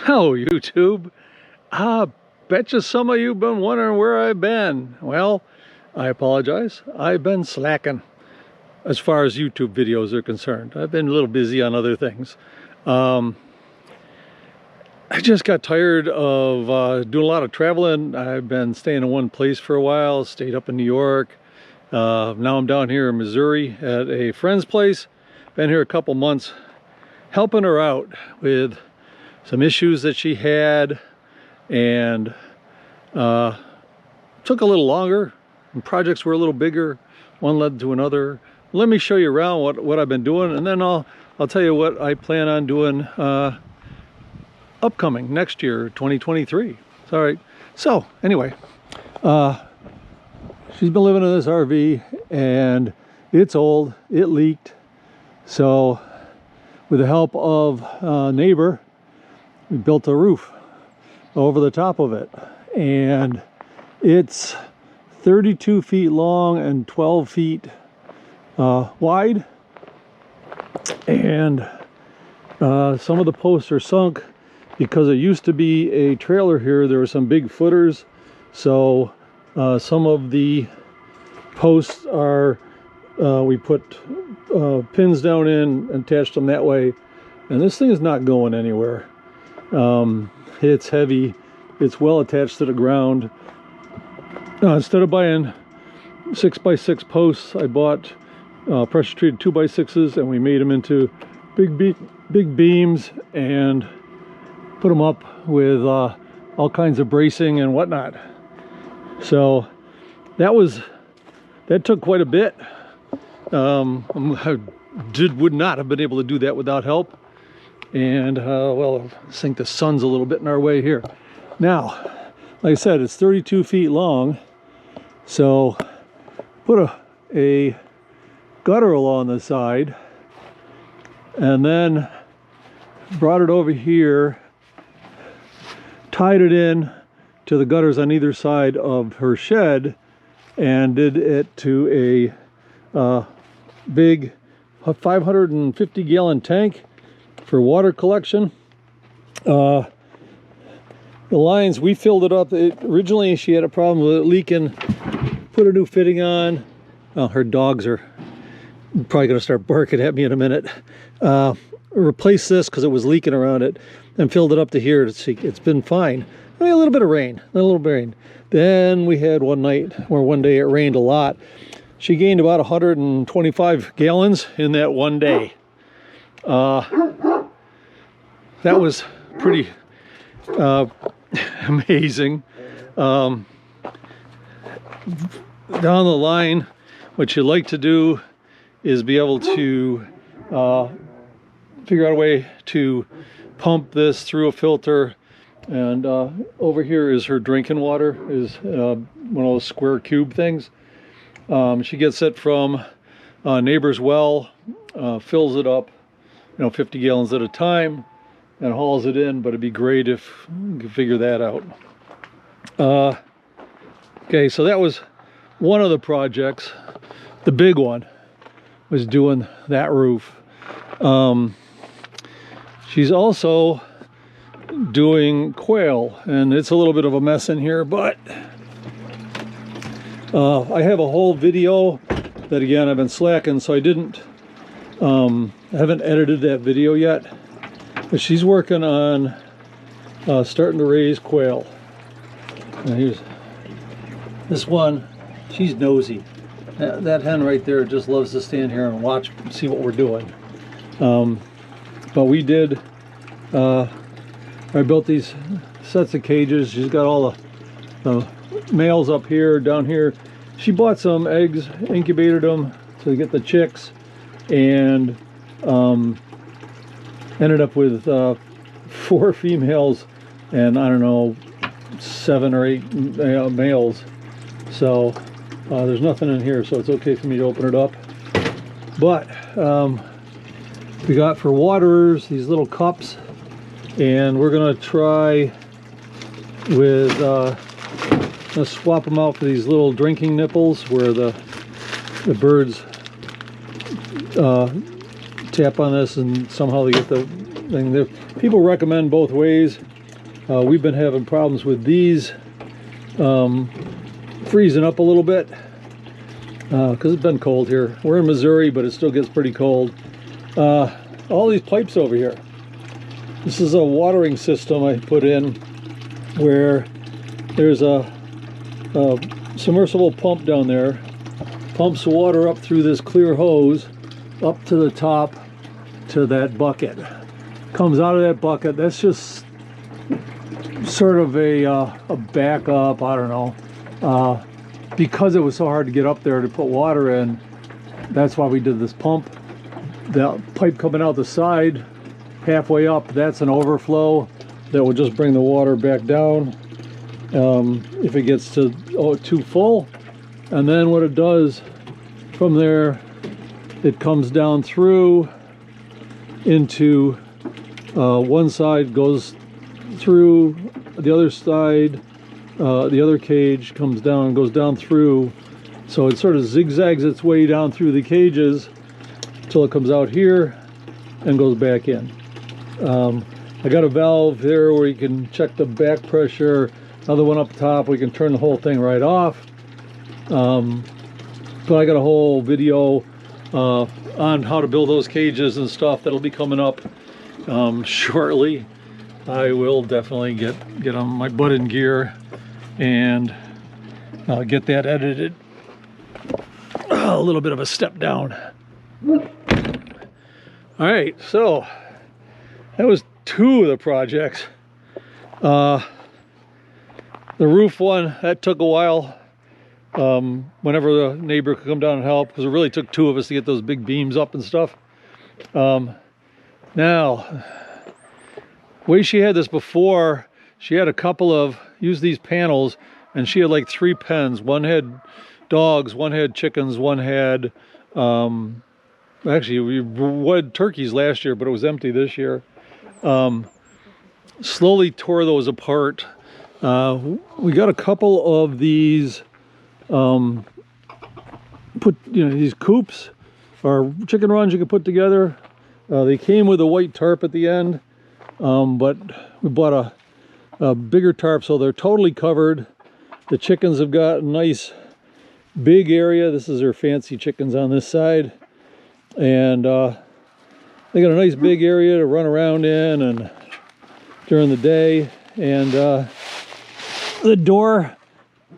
Hello, YouTube. Betcha some of you been wondering where I've been. Well, I apologize. I've been slacking as far as YouTube videos are concerned. I've been a little busy on other things. I just got tired of doing a lot of traveling. I've been staying in one place for a while, stayed up in New York. Now I'm down here in Missouri at a friend's place. Been here a couple months helping her out with some issues that she had, and took a little longer and projects were a little bigger. One led to another. Let me show you around what I've been doing, and then I'll tell you what I plan on doing upcoming next year, 2023. All right, so anyway, she's been living in this RV and it's old, it leaked. So with the help of a neighbor, we built a roof over the top of it, and it's 32 feet long and 12 feet wide, and some of the posts are sunk because it used to be a trailer here. There were some big footers, so some of the posts are we put pins down in and attached them that way, and this thing is not going anywhere. It's heavy, it's well attached to the ground. Instead of buying 6x6 posts, I bought pressure treated 2x6s, and we made them into big beams and put them up with all kinds of bracing and whatnot. So that took quite a bit. I would not have been able to do that without help. And well, I think the sun's a little bit in our way here. Now, like I said, it's 32 feet long, so put a gutter along the side, and then brought it over here, tied it in to the gutters on either side of her shed, and did it to a big 550 gallon tank for water collection. The lines, we filled it up. Originally she had a problem with it leaking, put a new fitting on. Well, her dogs are probably going to start barking at me in a minute. Replaced this because it was leaking around it, and filled it up to here. It's been fine. I mean, a little bit of rain, Then we had one night where one day it rained a lot. She gained about 125 gallons in that one day. That was pretty amazing. Down the line, what you like to do is be able to figure out a way to pump this through a filter. And over here is her drinking water, is one of those square cube things. She gets it from a neighbor's well, fills it up, 50 gallons at a time, and hauls it in. But it'd be great if you could figure that out. Okay, so that was one of the projects. The big one was doing that roof. She's also doing quail, and it's a little bit of a mess in here, but I have a whole video that, again, I've been slacking, so I haven't edited that video yet. But she's working on starting to raise quail. Now here's this one. She's nosy. That hen right there just loves to stand here and watch, see what we're doing. But we did. I built these sets of cages. She's got all the males up here, down here. She bought some eggs, incubated them to get the chicks, and ended up with 4 females and, I don't know, 7 or 8 males. So there's nothing in here, so it's okay for me to open it up. But we got for waterers these little cups, and we're gonna try with let's swap them out for these little drinking nipples where the birds tap on this and somehow they get the thing. People recommend both ways. We've been having problems with these freezing up a little bit because it's been cold here. We're in Missouri, but it still gets pretty cold. All these pipes over here. This is a watering system I put in where there's a submersible pump down there. Pumps water up through this clear hose up to the top to that bucket. Comes out of that bucket. That's just sort of a backup, I don't know. Because it was so hard to get up there to put water in, that's why we did this pump. The pipe coming out the side, halfway up, that's an overflow that will just bring the water back down if it gets to too full. And then what it does from there, it comes down through into one side, goes through the other side, the other cage comes down and goes down through, so it sort of zigzags its way down through the cages until it comes out here and goes back in. I got a valve there where you can check the back pressure, another one up top, we can turn the whole thing right off. But I got a whole video on how to build those cages and stuff that'll be coming up shortly. I will definitely get on my butt in gear and get that edited. A little bit of a step down. All right, so that was 2 of the projects. The roof one, that took a while. Whenever the neighbor could come down and help, because it really took 2 of us to get those big beams up and stuff. Now, the way she had this before, she had a couple of, used these panels, and she had like 3 pens. One had dogs, one had chickens, one had, actually we had turkeys last year, but it was empty this year. Slowly tore those apart. We got a couple of these, these coops or chicken runs you can put together. They came with a white tarp at the end, but we bought a bigger tarp, so they're totally covered. The chickens have got a nice big area. This is their fancy chickens on this side, and they got a nice big area to run around in and during the day. And the door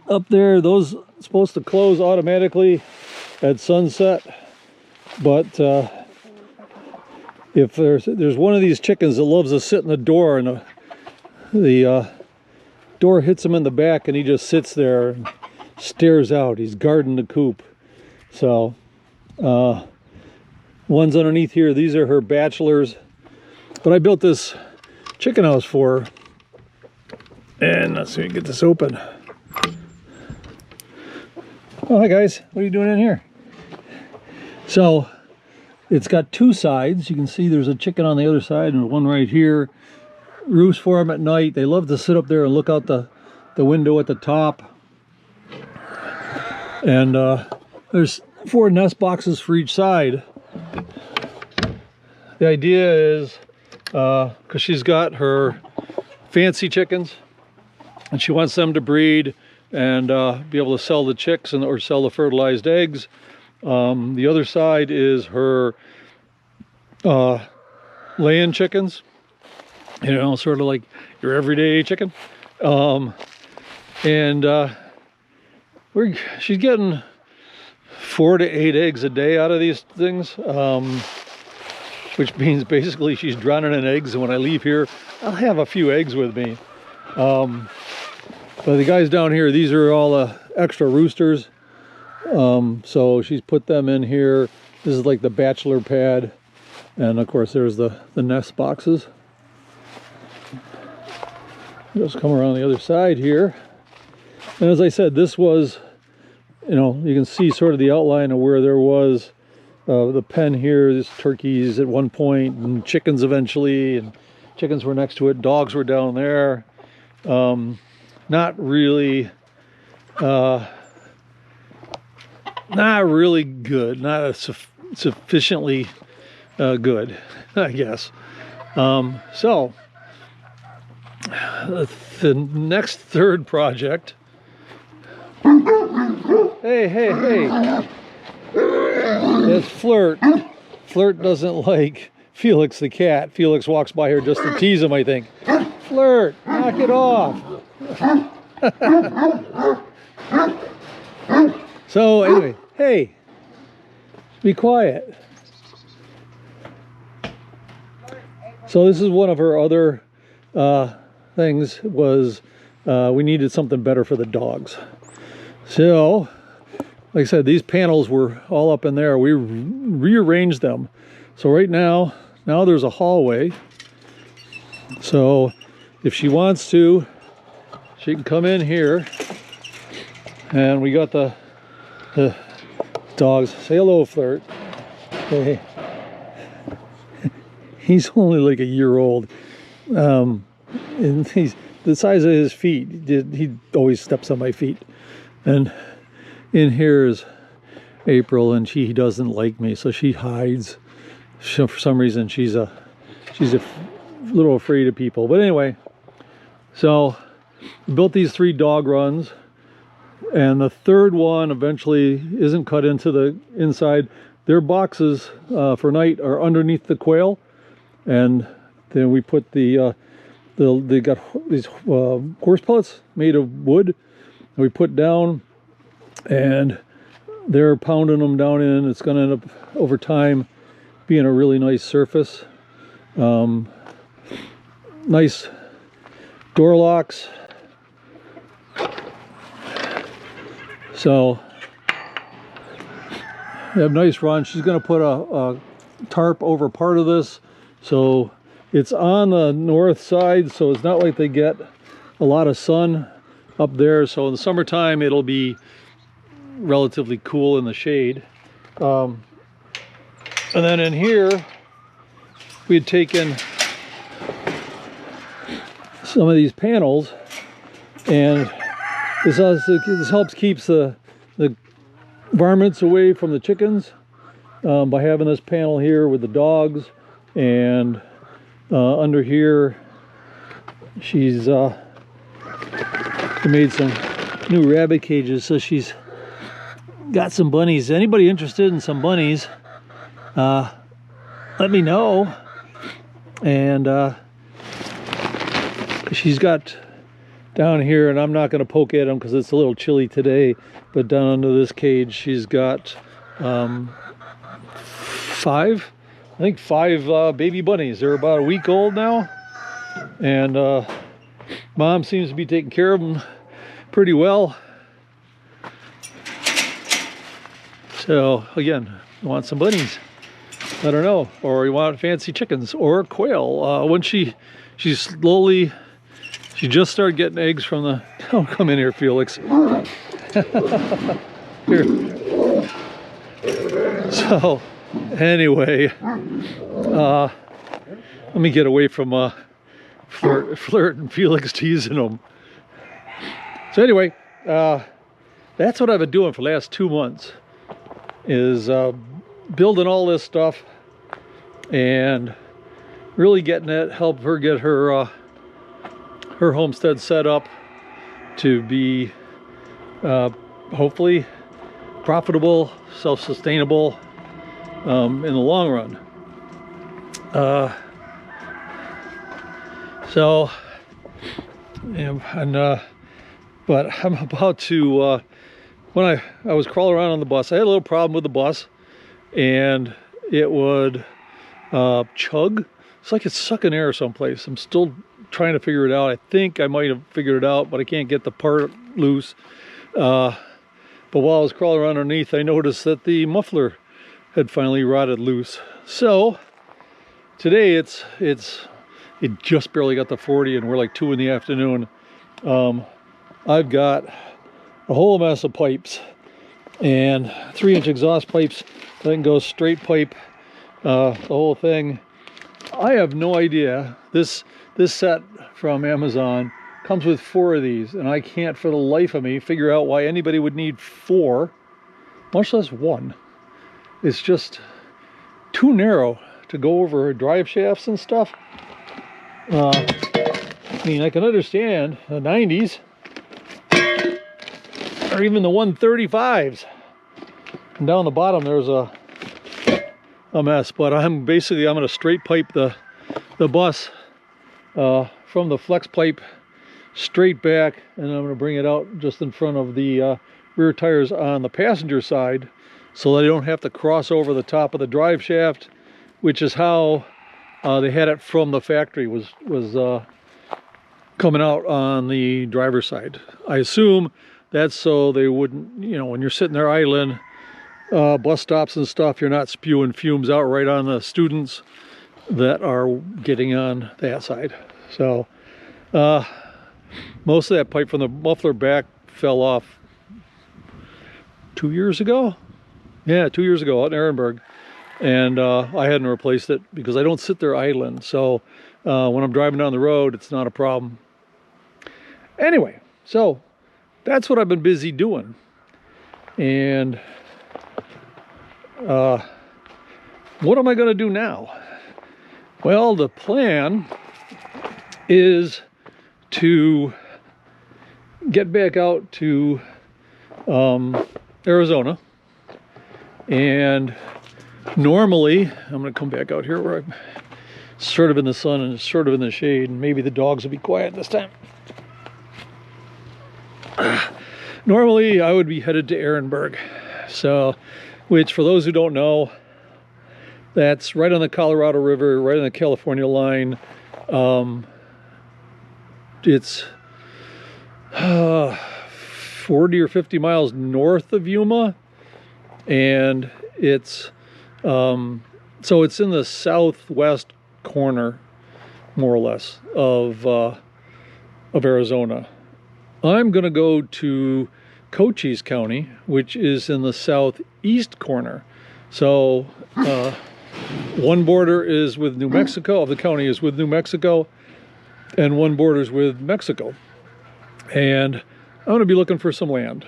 up there, those are supposed to close automatically at sunset, but if there's one of these chickens that loves to sit in the door, and the door hits him in the back and he just sits there and stares out. He's guarding the coop. So one's underneath here. These are her bachelors, but I built this chicken house for her. And let's see if we can get this open. Oh, hi guys, what are you doing in here? So it's got 2 sides. You can see there's a chicken on the other side and one right here. Roost for them at night. They love to sit up there and look out the window at the top. And there's 4 nest boxes for each side. The idea is, because she's got her fancy chickens, and she wants them to breed and be able to sell the chicks or sell the fertilized eggs. The other side is her laying chickens, sort of like your everyday chicken. She's getting 4 to 8 eggs a day out of these things, which means basically she's drowning in eggs, and when I leave here I'll have a few eggs with me. But the guys down here, these are all extra roosters, so she's put them in here. This is like the bachelor pad, and of course there's the nest boxes. Just come around the other side here, and as I said, this was, you can see sort of the outline of where there was the pen here. There's turkeys at one point and chickens eventually, and chickens were next to it, dogs were down there. Not really good, not sufficiently good, I guess. So the next third project. Hey, hey, hey. It's Flirt. Flirt doesn't like Felix the cat. Felix walks by her just to tease him, I think. Flirt, knock it off. So anyway, hey, be quiet. So this is one of her other things was we needed something better for the dogs. So, like I said, these panels were all up in there. We rearranged them. So right now there's a hallway. So if she wants to, she can come in here. And we got the dogs. Say hello, Flirt. Hey. He's only like a year old. And he's the size of his feet. He always steps on my feet. And in here is April, and she doesn't like me, so she hides. For some reason, she's a little afraid of people. But anyway, so we built these 3 dog runs, and the third one eventually isn't cut into the inside. Their boxes for night are underneath the quail, and then we put they got these horse pellets made of wood. We put down, and they're pounding them down in. It's going to end up over time being a really nice surface. Nice door locks. So they have nice run. She's going to put a tarp over part of this, so it's on the north side, so it's not like they get a lot of sun up there. So in the summertime it'll be relatively cool in the shade. And then in here we had taken some of these panels, and this helps keeps the varmints away from the chickens by having this panel here with the dogs. And under here she's made some new rabbit cages, so she's got some bunnies. Anybody interested in some bunnies, let me know. And she's got down here, and I'm not going to poke at them because it's a little chilly today, but down under this cage she's got 5 baby bunnies. They're about a week old now, and Mom seems to be taking care of them pretty well. So again, you want some bunnies, let her know. Or you want fancy chickens or quail. When she just started getting eggs from the, oh, come in here, Felix. Here. So anyway, let me get away from Flirt and Felix teasing them. So anyway, that's what I've been doing for the last 2 months, is building all this stuff and really help her get her homestead set up to be hopefully profitable, self-sustainable in the long run. So, but I'm about to, when I was crawling around on the bus, I had a little problem with the bus, and it would chug. It's like it's sucking air someplace. I'm still trying to figure it out. I think I might have figured it out, but I can't get the part loose. But while I was crawling around underneath, I noticed that the muffler had finally rotted loose. So today it just barely got to 40, and we're like 2 in the afternoon. I've got a whole mess of pipes and 3-inch exhaust pipes that can go straight pipe, the whole thing. I have no idea. This set from Amazon comes with 4 of these, and I can't for the life of me figure out why anybody would need 4, much less 1. It's just too narrow to go over drive shafts and stuff. I mean, I can understand the 90s or even the 135s. And down the bottom there's a mess, but I'm going to straight pipe the bus from the flex pipe straight back, and I'm going to bring it out just in front of the rear tires on the passenger side, so that I don't have to cross over the top of the drive shaft, which is how they had it from the factory, was coming out on the driver's side. I assume that's so they wouldn't, you know, when you're sitting there idling, bus stops and stuff, you're not spewing fumes out right on the students that are getting on that side. So most of that pipe from the muffler back fell off 2 years ago. Yeah, 2 years ago out in Ehrenberg, and I hadn't replaced it because I don't sit there idling. So when I'm driving down the road, it's not a problem. Anyway, so that's what I've been busy doing. And what am I going to do now? Well, the plan is to get back out to Arizona. And normally, I'm going to come back out here where I'm sort of in the sun and sort of in the shade, and maybe the dogs will be quiet this time. Normally, I would be headed to Ehrenberg, so, which for those who don't know, that's right on the Colorado River, right on the California line. It's 40 or 50 miles north of Yuma, and it's so it's in the southwest corner, more or less, of Arizona. I'm going to go to Cochise County, which is in the southeast corner. So one border is with New Mexico, of the county is with New Mexico, and one border is with Mexico. And I'm going to be looking for some land.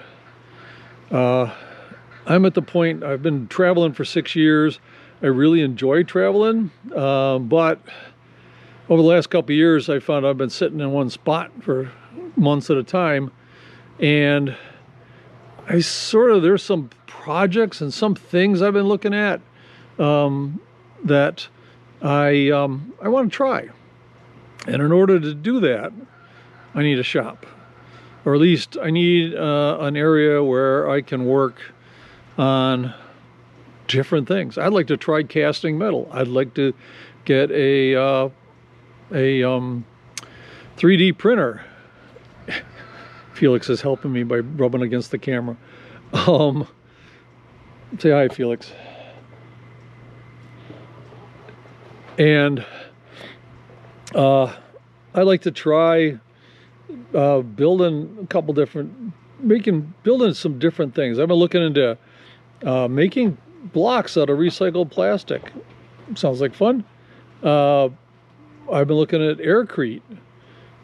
I'm at the point, I've been traveling for 6 years. I really enjoy traveling, but over the last couple of years, I found I've been sitting in one spot for months at a time, and there's some projects and some things I've been looking at that I want to try. And in order to do that, I need a shop, or at least I need an area where I can work on different things. I'd like to try casting metal. I'd like to get a 3D printer. Felix is helping me by rubbing against the camera. Say hi, Felix. And I'd like to try building some different things. I've been looking into making blocks out of recycled plastic. Sounds like fun. I've been looking at aircrete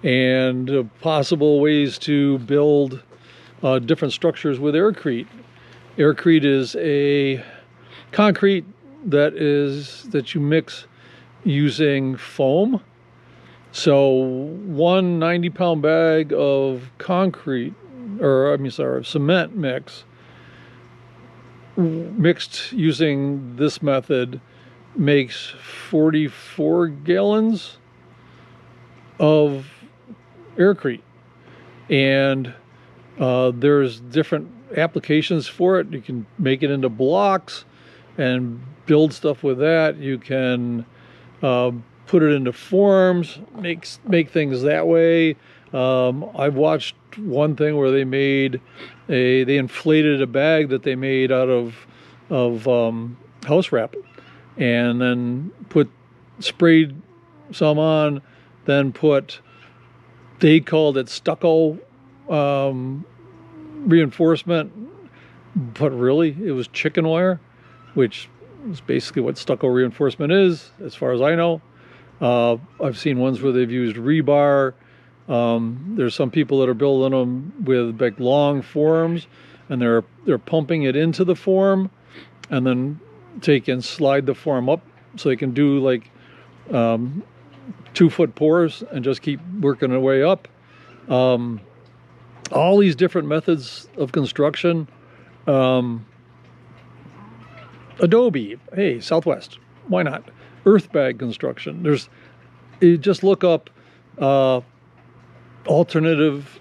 and possible ways to build different structures with aircrete. Aircrete is a concrete that you mix using foam. So one 90-pound bag of cement mixed using this method makes 44 gallons of aircrete. And there's different applications for it. You can make it into blocks and build stuff with that. You can put it into forms, make things that way. I've watched one thing where they inflated a bag that they made out of house wrap, and then sprayed some on, then they called it stucco reinforcement, but really it was chicken wire, which is basically what stucco reinforcement is, as far as I know. I've seen ones where they've used rebar. There's some people that are building them with big long forms, and they're pumping it into the form, and then slide the form up so they can do like 2-foot pours and just keep working our way up. All these different methods of construction. Adobe, hey, Southwest, why not? Earth bag construction. You just look up alternative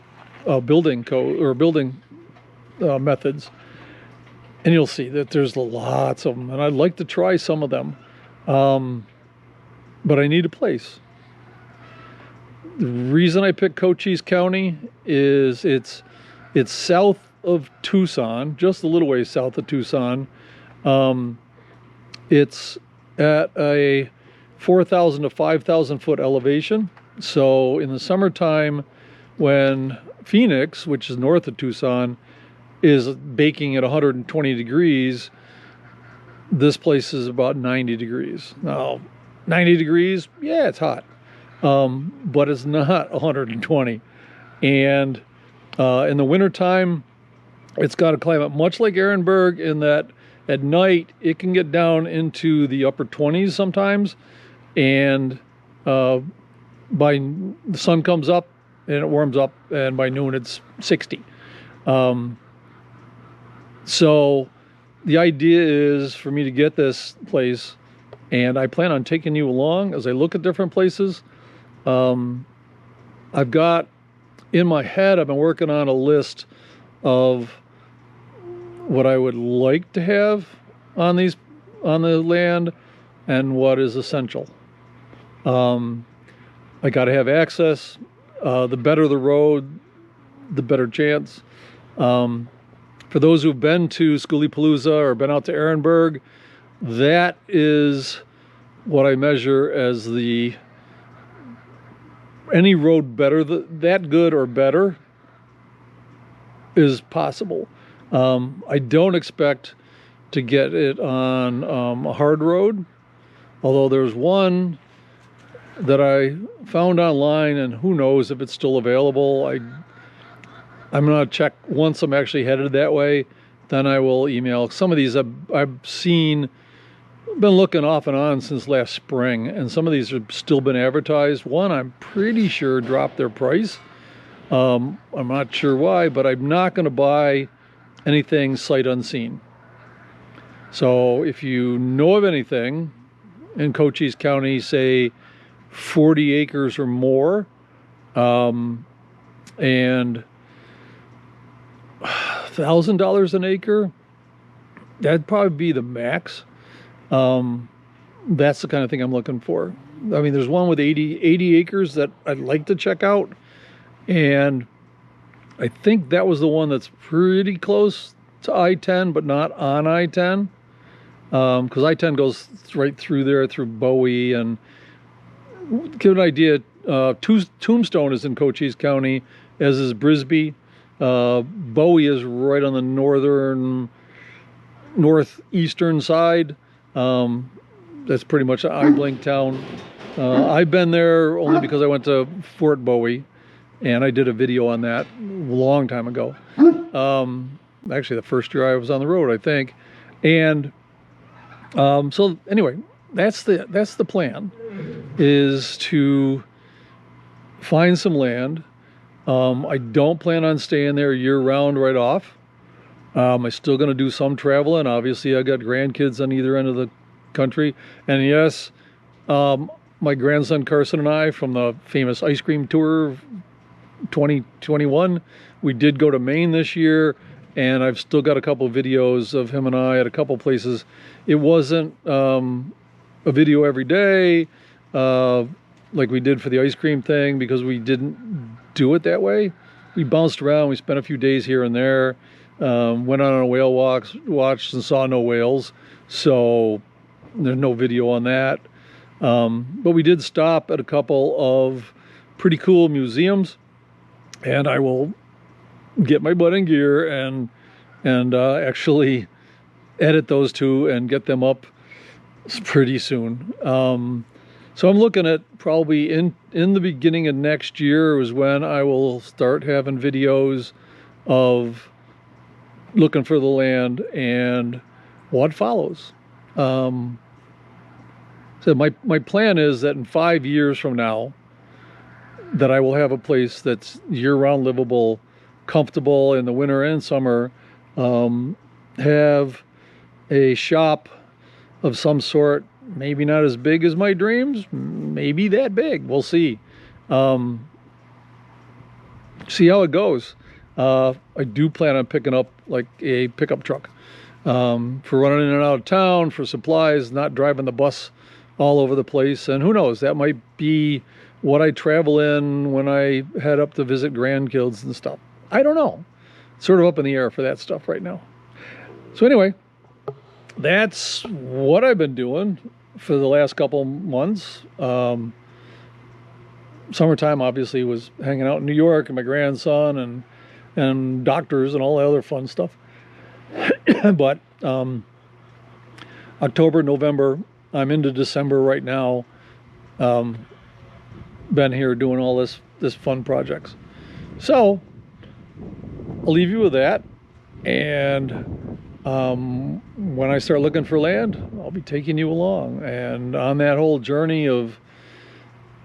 building code or building methods, and you'll see that there's lots of them, and I'd like to try some of them, but I need a place. The reason I picked Cochise County is it's south of Tucson, just a little ways south of Tucson. It's at a 4,000 to 5,000 foot elevation. So in the summertime, when Phoenix, which is north of Tucson, is baking at 120 degrees, this place is about 90 degrees. Now, 90 degrees, yeah, it's hot. But it's not 120. And in the wintertime, it's got a climate much like Ehrenberg in that at night it can get down into the upper 20s sometimes, and by the sun comes up and it warms up, and by noon it's 60. So the idea is for me to get this place, and I plan on taking you along as I look at different places. I've got in my head, I've been working on a list of what I would like to have on the land and what is essential. I got to have access. The better the road, the better chance. For those who've been to Schoolipalooza or been out to Ehrenberg, that is what I measure as any road better, that good or better is possible. I don't expect to get it on a hard road, although there's one that I found online, and who knows if it's still available. I'm going to check once I'm actually headed that way, then I will email. Some of these I've seen, been looking off and on since last spring, and some of these have still been advertised. One I'm pretty sure dropped their price. I'm not sure why, but I'm not going to buy anything sight unseen. So if you know of anything in Cochise County, say 40 acres or more, and $1,000 an acre, that'd probably be the max. That's the kind of thing I'm looking for. I mean, there's one with 80 acres that I'd like to check out, and I think that was the one that's pretty close to I-10, but not on I-10, because I-10 goes right through there, through Bowie. And give an idea, Tombstone is in Cochise County, as is Brisbee. Bowie is right on the northeastern side. That's pretty much an eye-blink town. I've been there only because I went to Fort Bowie, and I did a video on that a long time ago. Actually, the first year I was on the road, I think. And so anyway, that's the plan, is to find some land. I don't plan on staying there year-round right off. I'm still going to do some traveling. Obviously, I got grandkids on either end of the country. And yes, my grandson Carson and I, from the famous ice cream tour 2021, we did go to Maine this year, and I've still got a couple videos of him and I at a couple places. It wasn't a video every day like we did for the ice cream thing, because we didn't do it that way. We bounced around. We spent a few days here and there. Went on a whale walk, watched and saw no whales, so there's no video on that. But we did stop at a couple of pretty cool museums, and I will get my butt in gear and actually edit those two and get them up pretty soon. So I'm looking at probably in the beginning of next year is when I will start having videos of looking for the land and what follows. So my plan is that in 5 years from now, that I will have a place that's year-round livable, comfortable in the winter and summer, have a shop of some sort, maybe not as big as my dreams, maybe that big, we'll see. See how it goes. I do plan on picking up like a pickup truck for running in and out of town, for supplies, not driving the bus all over the place. And who knows, that might be what I travel in when I head up to visit grandkids and stuff. I don't know. It's sort of up in the air for that stuff right now. So anyway, that's what I've been doing for the last couple months. Summertime obviously was hanging out in New York and my grandson and doctors and all the other fun stuff. But October, November, I'm into December right now. Been here doing all this fun projects. So I'll leave you with that. And when I start looking for land, I'll be taking you along. And on that whole journey of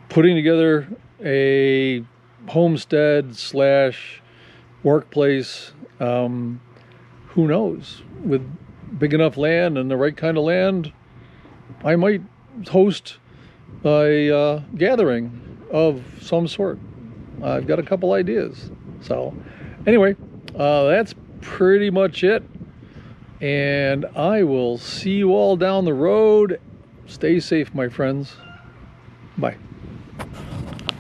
putting together a homestead / workplace, who knows, with big enough land and the right kind of land, I might host a gathering of some sort. I've got a couple ideas. So anyway, that's pretty much it. And I will see you all down the road. Stay safe, my friends. Bye.